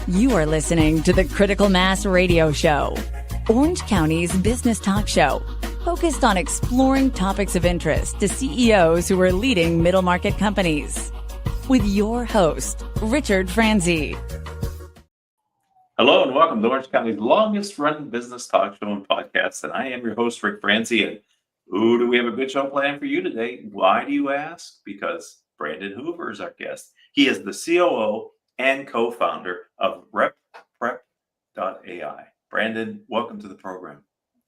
You are listening to the Critical Mass Radio Show, Orange County's business talk show, focused on exploring topics of interest to CEOs who are leading middle market companies. With your host, Richard Franzi. Hello and welcome to Orange County's longest running business talk show and podcast. And I am your host, Rick Franzi. And ooh, do we have a good show planned for you today? Why do you ask? Because Brandon Hoover is our guest. He is the COO and co-founder of RepPrep.ai. Brandon, welcome to the program.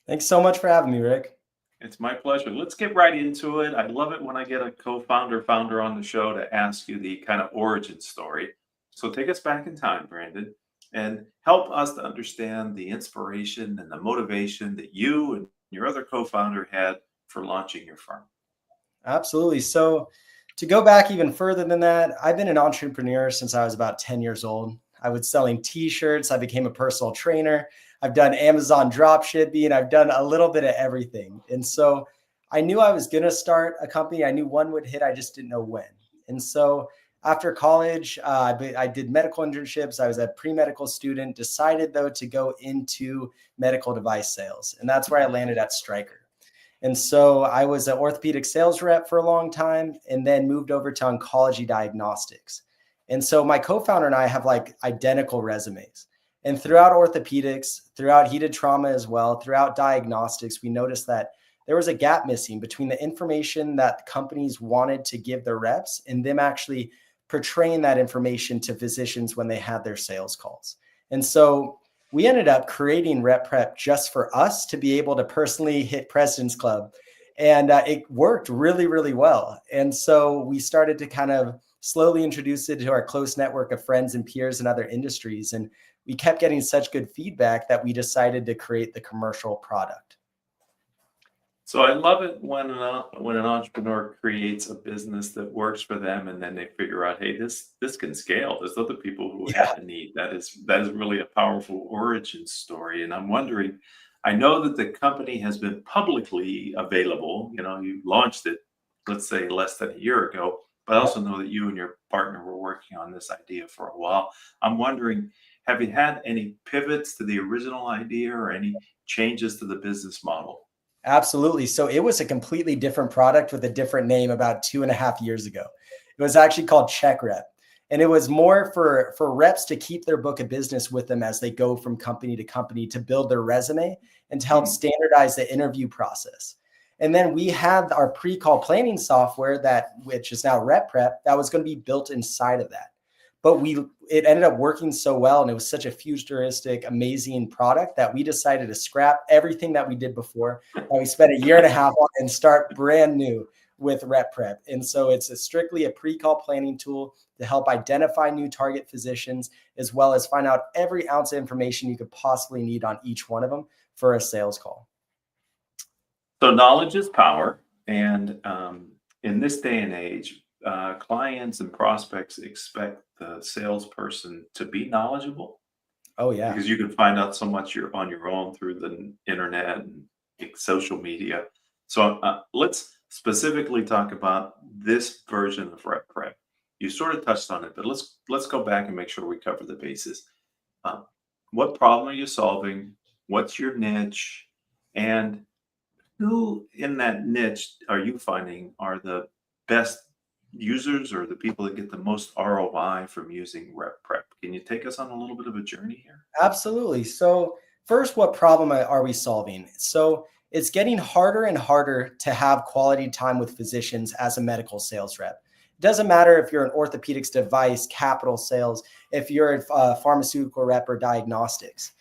Thanks so much for having me, Rick. It's my pleasure. Let's get right into it. I love it when I get a founder on the show to ask you the kind of origin story. So take us back in time, Brandon, and help us to understand the inspiration and the motivation that you and your other co-founder had for launching your firm. Absolutely. So to go back even further than that, I've been an entrepreneur since I was about 10 years old. I was selling t-shirts. I became a personal trainer. I've done Amazon drop shipping. I've done a little bit of everything. And so I knew I was going to start a company. I knew one would hit. I just didn't know when. And so after college, I did medical internships. I was a pre-medical student, decided though to go into medical device sales. And that's where I landed at Stryker. And so I was an orthopedic sales rep for a long time and then moved over to oncology diagnostics. And so my co-founder and I have like identical resumes. And throughout orthopedics, throughout heated trauma as well, throughout diagnostics, we noticed that there was a gap missing between the information that companies wanted to give their reps and them actually portraying that information to physicians when they had their sales calls. And so we ended up creating RepPrep just for us to be able to personally hit President's Club. And it worked really, really well. And so we started to kind of slowly introduce it to our close network of friends and peers in other industries. And we kept getting such good feedback that we decided to create the commercial product. So I love it when an entrepreneur creates a business that works for them, and then they figure out, hey, this can scale. There's other people who have a need. That is really a powerful origin story. And I'm wondering, I know that the company has been publicly available. You know, you launched it, let's say, less than a year ago. But I also know that you and your partner were working on this idea for a while. I'm wondering, have you had any pivots to the original idea or any changes to the business model? Absolutely. So it was a completely different product with a different name about 2.5 years ago. It was actually called CheckRep. And it was more for reps to keep their book of business with them as they go from company to company to build their resume and to help standardize the interview process. And then we had our pre-call planning software which is now RepPrep, that was going to be built inside of that. But it ended up working so well, and it was such a futuristic, amazing product that we decided to scrap everything that we did before. And we spent 1.5 years on and start brand new with RepPrep. And so it's strictly a pre-call planning tool to help identify new target physicians, as well as find out every ounce of information you could possibly need on each one of them for a sales call. So knowledge is power. And in this day and age, clients and prospects expect the salesperson to be knowledgeable. Oh, yeah. Because you can find out so much on your own through the internet and social media. So let's specifically talk about this version of RepPrep. You sort of touched on it, but let's go back and make sure we cover the bases. What problem are you solving? What's your niche? And who in that niche are you finding are the best users or the people that get the most ROI from using RepPrep? Can you take us on a little bit of a journey here? Absolutely. So first, what problem are we solving? So it's getting harder and harder to have quality time with physicians as a medical sales rep. It doesn't matter if you're an orthopedics device, capital sales, if you're a pharmaceutical rep or diagnostics.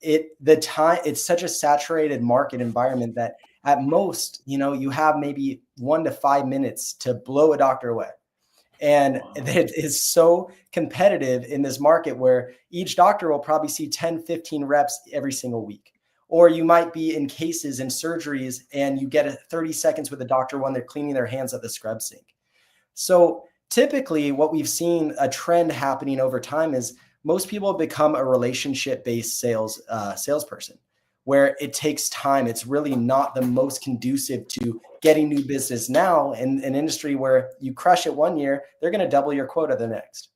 It's such a saturated market environment that at most, you have maybe 1 to 5 minutes to blow a doctor away. And it is so competitive in this market where each doctor will probably see 10, 15 reps every single week. Or you might be in cases and surgeries and you get 30 seconds with a doctor when they're cleaning their hands at the scrub sink. So typically what we've seen a trend happening over time is most people become a relationship-based salesperson, where it takes time. It's really not the most conducive to getting new business now in an industry where you crush it one year, they're going to double your quota the next.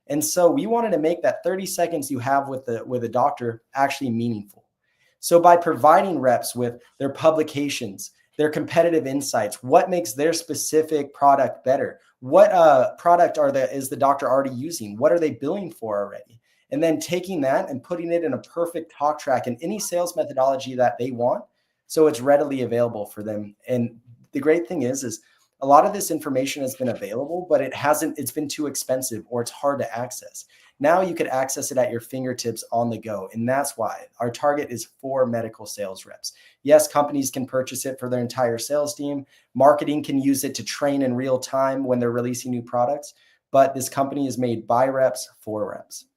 And so we wanted to make that 30 seconds you have with a doctor actually meaningful. So by providing reps with their publications, their competitive insights, what makes their specific product better? What product is the doctor already using? What are they billing for already? And then taking that and putting it in a perfect talk track in any sales methodology that they want, so it's readily available for them. And the great thing is a lot of this information has been available, but it's been too expensive or it's hard to access. Now you could access it at your fingertips on the go. And that's why our target is for medical sales reps. Yes, companies can purchase it for their entire sales team. Marketing can use it to train in real time when they're releasing new products. But this company is made by reps for reps.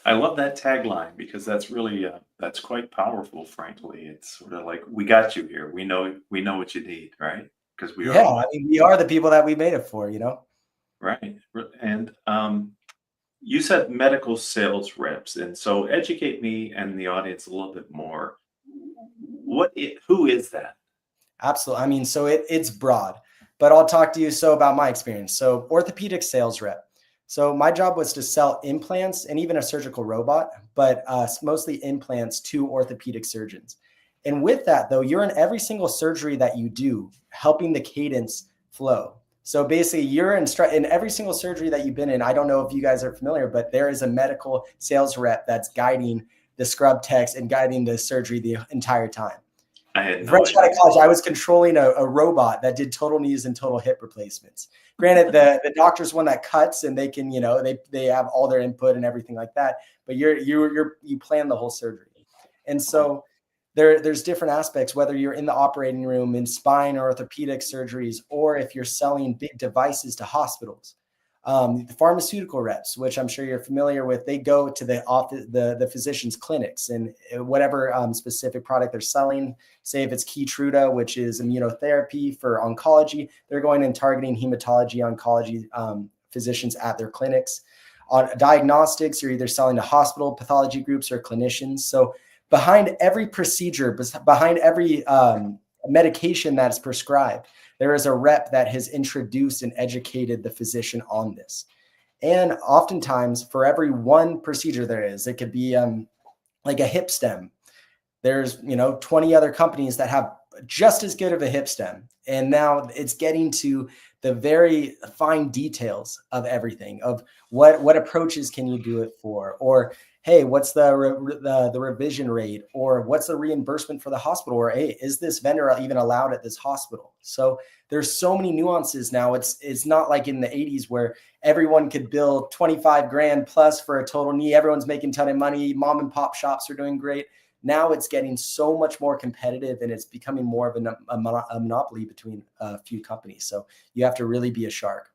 I love that tagline because that's really that's quite powerful. Frankly, it's sort of like, we got you here. We know what you need, right? Because we Yeah, are. I mean, we are the people that we made it for, Right. And you said medical sales reps, and so educate me and the audience a little bit more. Who is that? Absolutely. I mean, so it's broad, but I'll talk to you about my experience. So orthopedic sales rep. So my job was to sell implants and even a surgical robot, but mostly implants to orthopedic surgeons. And with that, though, you're in every single surgery that you do, helping the cadence flow. So basically, you're in every single surgery that you've been in. I don't know if you guys are familiar, but there is a medical sales rep that's guiding the scrub techs and guiding the surgery the entire time. I had no Fresh out of idea. college, I was controlling a robot that did total knees and total hip replacements. Granted, the doctor's one that cuts, and they can, they have all their input and everything like that. But you plan the whole surgery, and so there's different aspects. Whether you're in the operating room in spine or orthopedic surgeries, or if you're selling big devices to hospitals. The pharmaceutical reps, which I'm sure you're familiar with, they go to the office, the physician's clinics, and whatever specific product they're selling, say if it's Keytruda, which is immunotherapy for oncology, they're going and targeting hematology, oncology physicians at their clinics. On diagnostics, you're either selling to hospital pathology groups or clinicians. So behind every procedure, behind every medication that's prescribed, there is a rep that has introduced and educated the physician on this. And oftentimes, for every one procedure it could be like a hip stem. There's 20 other companies that have just as good of a hip stem. And now it's getting to the very fine details of everything, of what approaches can you do it for, or hey, what's the revision rate, or what's the reimbursement for the hospital, or hey, is this vendor even allowed at this hospital? So there's so many nuances now. It's not like in the 80s where everyone could bill 25 grand plus for a total knee. Everyone's making a ton of money. Mom and pop shops are doing great. Now it's getting so much more competitive, and it's becoming more of a monopoly between a few companies. So you have to really be a shark.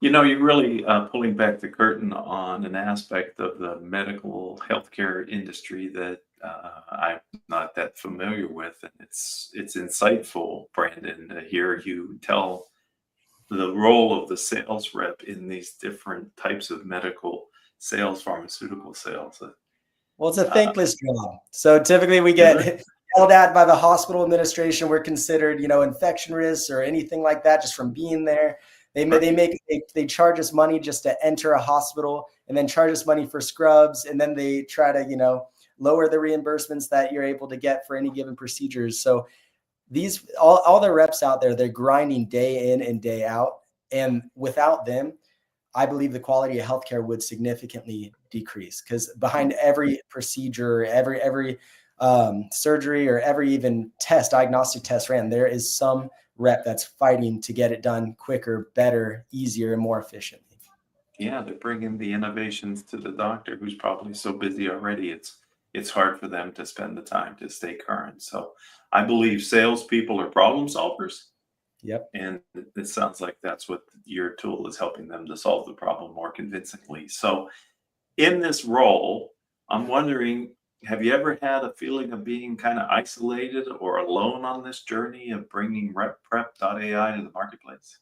You're really pulling back the curtain on an aspect of the medical healthcare industry that I'm not that familiar with, and it's insightful, Brandon, to hear you tell the role of the sales rep in these different types of medical sales, pharmaceutical sales. Well, it's a thankless job. So typically we get yelled at by the hospital administration. We're considered, infection risks or anything like that just from being there. They charge us money just to enter a hospital, and then charge us money for scrubs, and then they try to, lower the reimbursements that you're able to get for any given procedures. So these all the reps out there, they're grinding day in and day out, and without them, I believe the quality of healthcare would significantly decrease, because behind every procedure, every surgery, or every even diagnostic test ran, there is some rep that's fighting to get it done quicker, better, easier, and more efficiently. Yeah, they're bringing the innovations to the doctor, who's probably so busy already. It's hard for them to spend the time to stay current. So I believe salespeople are problem solvers. Yep. And it sounds like that's what your tool is helping them to solve the problem more convincingly. So in this role, I'm wondering, have you ever had a feeling of being kind of isolated or alone on this journey of bringing RepPrep.ai to the marketplace?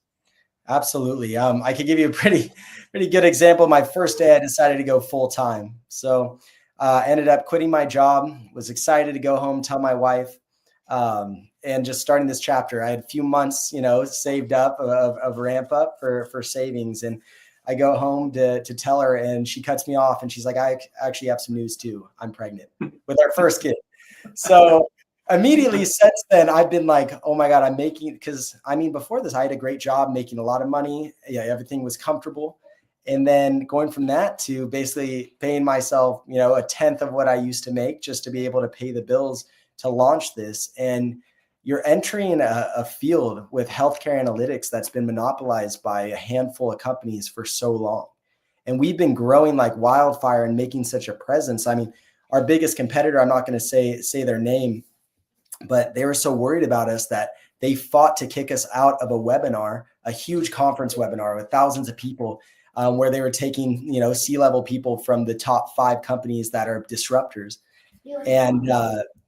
Absolutely. I could give you a pretty good example. My first day, I decided to go full time. So ended up quitting my job, was excited to go home, tell my wife, and just starting this chapter. I had a few months, saved up of ramp up for savings. And I go home to tell her, and she cuts me off, and she's like, I actually have some news too. I'm pregnant with our first kid. So immediately since then, I've been like, oh my God, I'm making, because I mean, before this, I had a great job making a lot of money. Yeah, everything was comfortable. And then going from that to basically paying myself, a tenth of what I used to make just to be able to pay the bills to launch this. And you're entering a field with healthcare analytics that's been monopolized by a handful of companies for so long. And we've been growing like wildfire and making such a presence. I mean, our biggest competitor, I'm not going to say their name, but they were so worried about us that they fought to kick us out of a webinar, a huge conference webinar with thousands of people, where they were taking, C-level people from the top 5 companies that are disruptors. And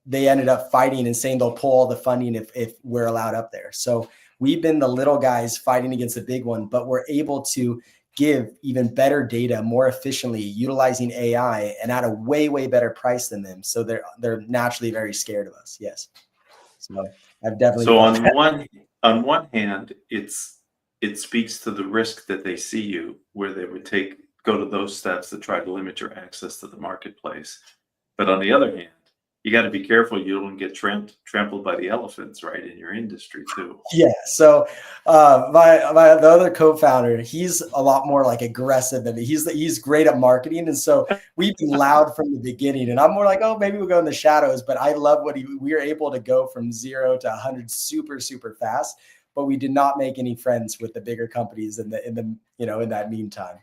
they ended up fighting and saying they'll pull all the funding if we're allowed up there. So we've been the little guys fighting against the big one, but we're able to give even better data more efficiently utilizing AI and at a way, way better price than them. So they're naturally very scared of us. Yes. So I've definitely. So on one hand, it speaks to the risk that they see you, where they would go to those steps to try to limit your access to the marketplace. But on the other hand, you got to be careful you don't get trampled by the elephants, right, in your industry too. Yeah. So the other co-founder, he's a lot more like aggressive than me. He's great at marketing, and so we've been loud from the beginning. And I'm more like, oh, maybe we'll go in the shadows. But I love we were able to go from 0 to 100 super, super fast. But we did not make any friends with the bigger companies in that meantime.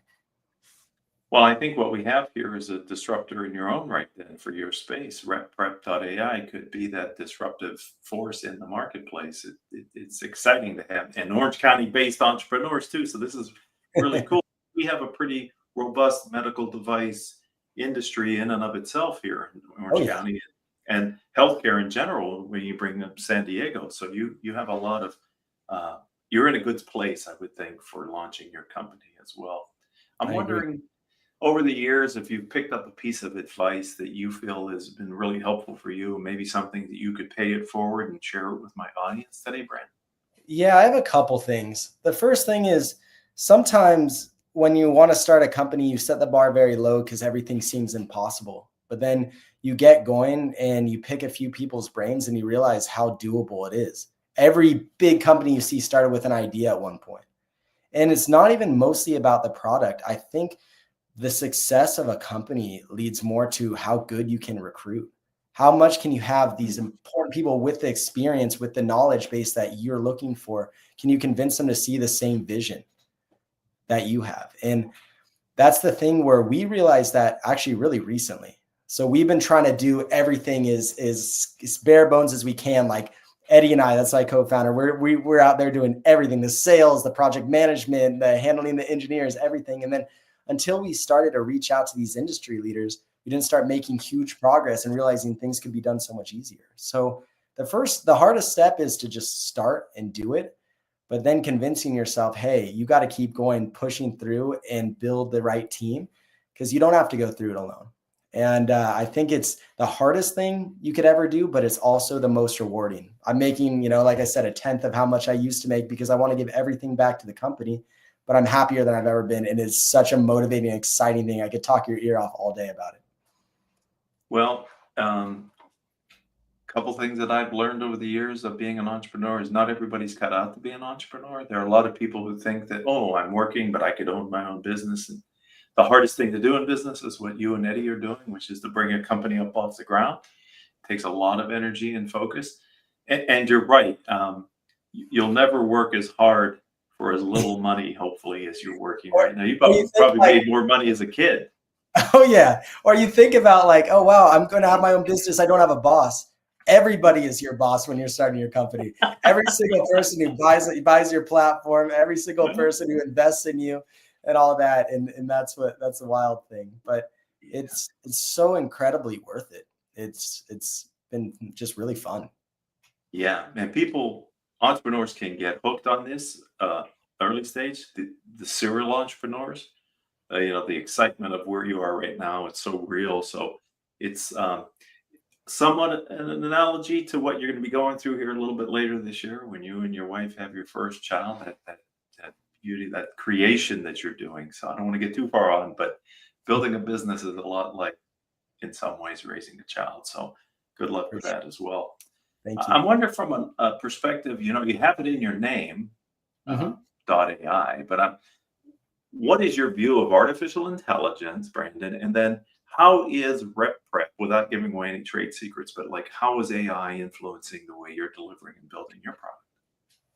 Well, I think what we have here is a disruptor in your own right then for your space. RepPrep.ai could be that disruptive force in the marketplace. It's exciting to have, and Orange County-based entrepreneurs too. So this is really cool. We have a pretty robust medical device industry in and of itself here in Orange County, and healthcare in general when you bring up San Diego. So you have a lot of, you're in a good place, I would think, for launching your company as well. I'm wondering, over the years, if you've picked up a piece of advice that you feel has been really helpful for you, maybe something that you could pay it forward and share it with my audience today, Brent? Yeah, I have a couple things. The first thing is, sometimes when you want to start a company, you set the bar very low because everything seems impossible. But then you get going and you pick a few people's brains and you realize how doable it is. Every big company you see started with an idea at one point. And it's not even mostly about the product. I think the success of a company leads more to how good you can recruit. How much can you have these important people with the experience, with the knowledge base that you're looking for? Can you convince them to see the same vision that you have? And that's the thing where we realized that actually really recently. So we've been trying to do everything as bare bones as we can. Like Eddie and I, that's my co-founder. We're out there doing everything: the sales, the project management, the handling the engineers, everything. And then until we started to reach out to these industry leaders, we didn't start making huge progress and realizing things could be done so much easier. So the hardest step is to just start and do it, but then convincing yourself, hey, you got to keep going, pushing through and build the right team, because you don't have to go through it alone. And I think it's the hardest thing you could ever do, but it's also the most rewarding. I'm making, like I said, a tenth of how much I used to make because I want to give everything back to the company. But I'm happier than I've ever been. And it's such a motivating, exciting thing. I could talk your ear off all day about it. Well, couple things that I've learned over the years of being an entrepreneur is not everybody's cut out to be an entrepreneur. There are a lot of people who think that, oh, I'm working, but I could own my own business. And the hardest thing to do in business is what you and Eddie are doing, which is to bring a company up off the ground. It takes a lot of energy and focus. And you're right. You'll never work as hard for as little money, hopefully, as you're working right now. You probably made more money as a kid. Oh, yeah. Or you think about like, oh, wow, I'm going to have my own business. I don't have a boss. Everybody is your boss when you're starting your company. Every single person who buys your platform, every single person who invests in you and all of that. And that's the wild thing. But it's so incredibly worth it. It's been just really fun. Yeah, man, entrepreneurs can get hooked on this early stage, the serial entrepreneurs, the excitement of where you are right now. It's so real. So it's somewhat an analogy to what you're going to be going through here a little bit later this year when you and your wife have your first child, that beauty, that creation that you're doing. So I don't want to get too far on, but building a business is a lot like, in some ways, raising a child. So good luck with that as well. Thank I you. wonder from a perspective, you have it in your name, .ai, but what is your view of artificial intelligence, Brandon? And then how is RepPrep, without giving away any trade secrets, but like how is AI influencing the way you're delivering and building your product?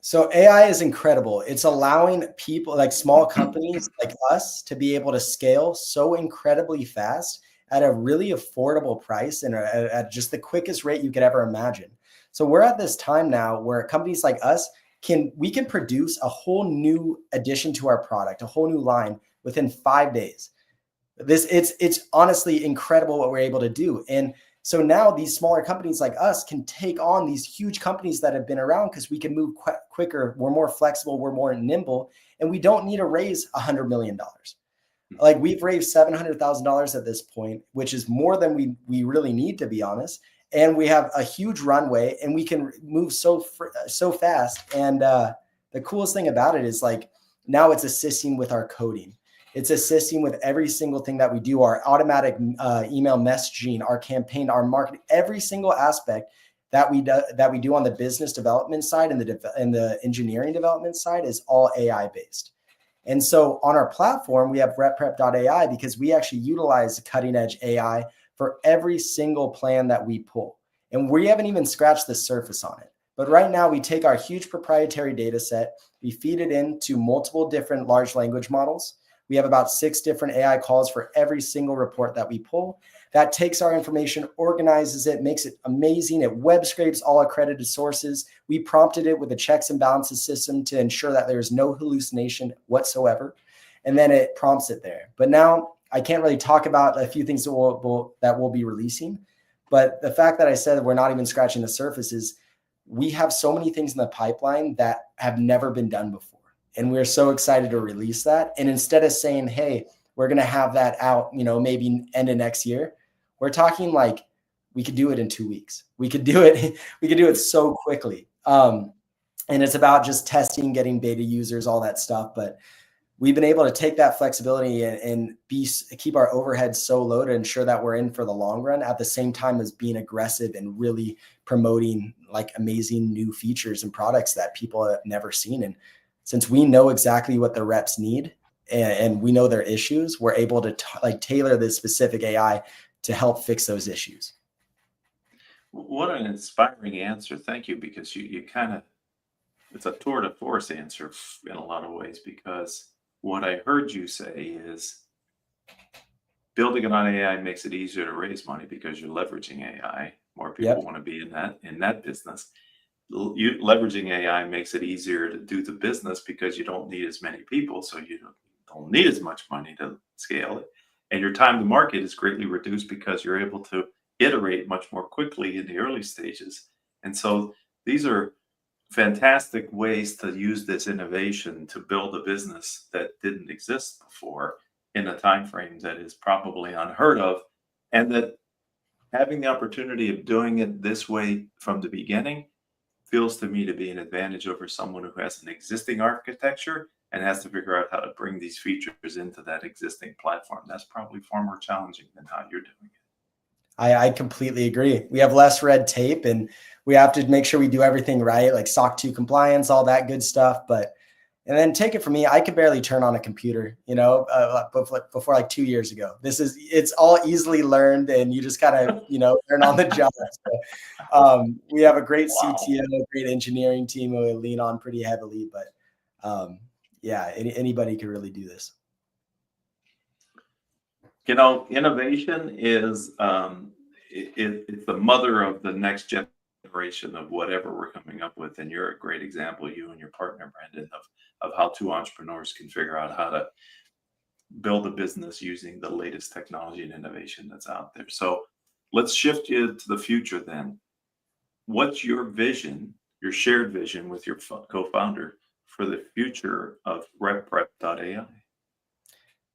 So AI is incredible. It's allowing people like small companies like us to be able to scale so incredibly fast at a really affordable price and at just the quickest rate you could ever imagine. So we're at this time now where companies like us can produce a whole new addition to our product, a whole new line within 5 days. It's honestly incredible what we're able to do. And so now these smaller companies like us can take on these huge companies that have been around because we can move quicker. We're more flexible. We're more nimble, and we don't need to raise $100 million. Like we've raised $700,000 at this point, which is more than we really need, to be honest. And we have a huge runway, and we can move so fast. And the coolest thing about it is like now it's assisting with our coding. It's assisting with every single thing that we do, our automatic email messaging, our campaign, our marketing, every single aspect that we do on the business development side and the engineering development side is all AI based. And so on our platform, we have RepPrep.ai because we actually utilize cutting edge AI for every single plan that we pull. And we haven't even scratched the surface on it. But right now we take our huge proprietary data set, we feed it into multiple different large language models. We have about 6 different AI calls for every single report that we pull. That takes our information, organizes it, makes it amazing. It web scrapes all accredited sources. We prompted it with a checks and balances system to ensure that there's no hallucination whatsoever. And then it prompts it there. But now I can't really talk about a few things that we'll be releasing. But the fact that I said that we're not even scratching the surface is we have so many things in the pipeline that have never been done before. And we're so excited to release that. And instead of saying, hey, we're going to have that out, maybe end of next year, we're talking like we could do it in 2 weeks. We could do it so quickly. And it's about just testing, getting beta users, all that stuff. But we've been able to take that flexibility and keep our overhead so low to ensure that we're in for the long run at the same time as being aggressive and really promoting like amazing new features and products that people have never seen. And since we know exactly what the reps need and we know their issues, we're able to tailor this specific AI to help fix those issues. What an inspiring answer. Thank you, because you kind of, it's a tour de force answer in a lot of ways, because what I heard you say is building it on AI makes it easier to raise money because you're leveraging AI. More people want to be in that business. Leveraging AI makes it easier to do the business because you don't need as many people, so you don't need as much money to scale it. And your time to market is greatly reduced because you're able to iterate much more quickly in the early stages. And so these are fantastic ways to use this innovation to build a business that didn't exist before in a time frame that is probably unheard of, and that having the opportunity of doing it this way from the beginning feels to me to be an advantage over someone who has an existing architecture and has to figure out how to bring these features into that existing platform. That's probably far more challenging than how you're doing it. I completely agree. We have less red tape and we have to make sure we do everything right, like SOC 2 compliance, all that good stuff. And then take it from me, I could barely turn on a computer, before like 2 years ago. It's all easily learned, and you just gotta, learn on the job. So, we have a great CTO, a great engineering team who we lean on pretty heavily, but anybody could really do this. Innovation is it's the mother of the next generation of whatever we're coming up with. And you're a great example, you and your partner, Brandon, of how two entrepreneurs can figure out how to build a business using the latest technology and innovation that's out there. So let's shift you to the future then. What's your vision, your shared vision with your co-founder for the future of RepPrep.ai?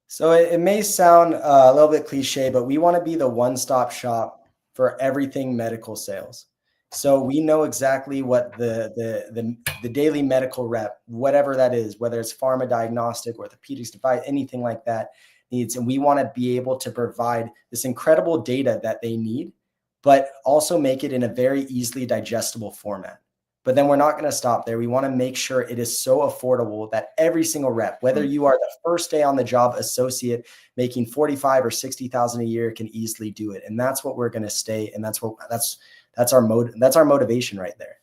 So it may sound a little bit cliche, but we want to be the one-stop shop for everything medical sales. So we know exactly what the daily medical rep, whatever that is, whether it's pharma, diagnostic, orthopedics, device, anything like that needs. And we want to be able to provide this incredible data that they need, but also make it in a very easily digestible format. But then we're not going to stop there. We want to make sure it is so affordable that every single rep, whether you are the first day on the job associate making 45 or 60,000 a year, can easily do it. And that's what we're going to stay. And that's our motivation right there.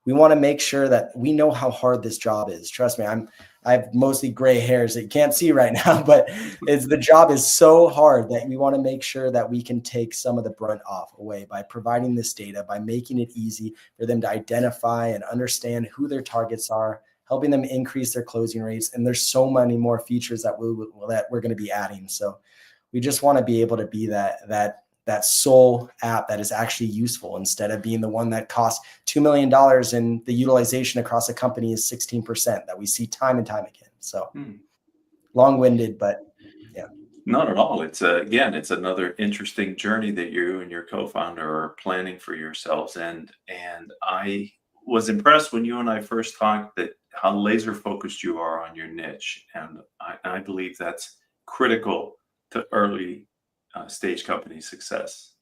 We want to make sure that we know how hard this job is. Trust me, I have mostly gray hairs that you can't see right now, but the job is so hard that we want to make sure that we can take some of the brunt away by providing this data, by making it easy for them to identify and understand who their targets are, helping them increase their closing rates. And there's so many more features that we're going to be adding. So we just want to be able to be that sole app that is actually useful, instead of being the one that costs $2 million and the utilization across a company is 16% that we see time and time again. So long-winded, but yeah. Not at all. It's another interesting journey that you and your co-founder are planning for yourselves. And I was impressed when you and I first talked that how laser focused you are on your niche. And I believe that's critical to early stage company success.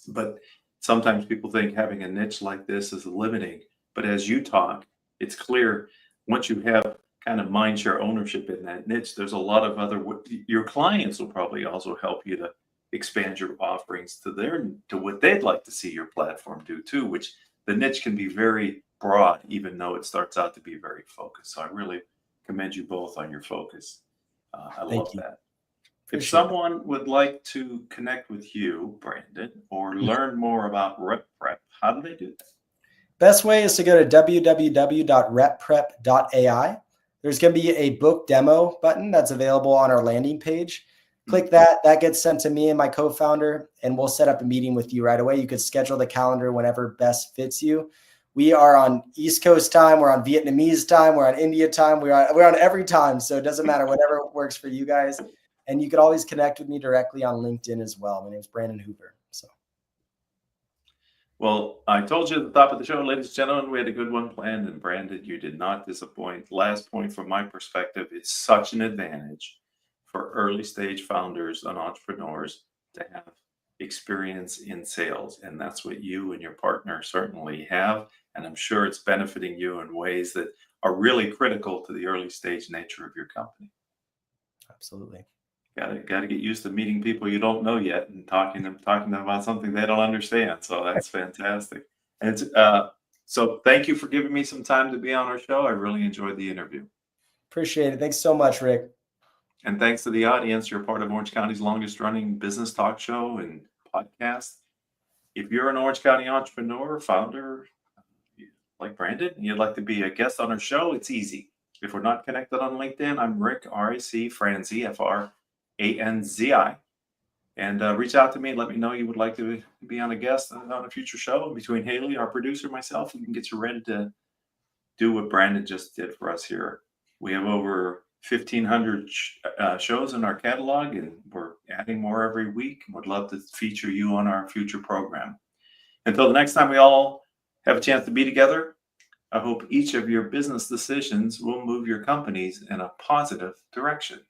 But sometimes people think having a niche like this is limiting. But as you talk, it's clear once you have kind of mindshare ownership in that niche, there's a lot of your clients will probably also help you to expand your offerings to what they'd like to see your platform do too, which the niche can be very broad, even though it starts out to be very focused. So I really commend you both on your focus. I love that. If someone would like to connect with you, Brandon, or learn more about RepPrep, how do they do that? Best way is to go to www.RepPrep.ai. There's going to be a book demo button that's available on our landing page. Click that. That gets sent to me and my co-founder, and we'll set up a meeting with you right away. You could schedule the calendar whenever best fits you. We are on East Coast time. We're on Vietnamese time. We're on India time. We're on every time. So it doesn't matter, whatever works for you guys. And you can always connect with me directly on LinkedIn as well. My name is Brandon Hoover. So, well, I told you at the top of the show, ladies and gentlemen, we had a good one planned, and Brandon, you did not disappoint. Last point from my perspective, it's such an advantage for early stage founders and entrepreneurs to have experience in sales. And that's what you and your partner certainly have. And I'm sure it's benefiting you in ways that are really critical to the early stage nature of your company. Absolutely. Got to get used to meeting people you don't know yet and talking to them about something they don't understand. So that's fantastic. And so thank you for giving me some time to be on our show. I really enjoyed the interview. Appreciate it. Thanks so much, Rick. And thanks to the audience. You're part of Orange County's longest running business talk show and podcast. If you're an Orange County entrepreneur, founder like Brandon, and you'd like to be a guest on our show, it's easy. If we're not connected on LinkedIn, I'm Rick, R-I-C, Franzi, F-R-A-N-Z-I. And reach out to me and let me know you would like to be on a guest on a future show. Between Haley, our producer, myself, we can get you ready to do what Brandon just did for us here. We have over 1,500 shows in our catalog, and we're adding more every week. Would love to feature you on our future program. Until the next time we all have a chance to be together, I hope each of your business decisions will move your companies in a positive direction.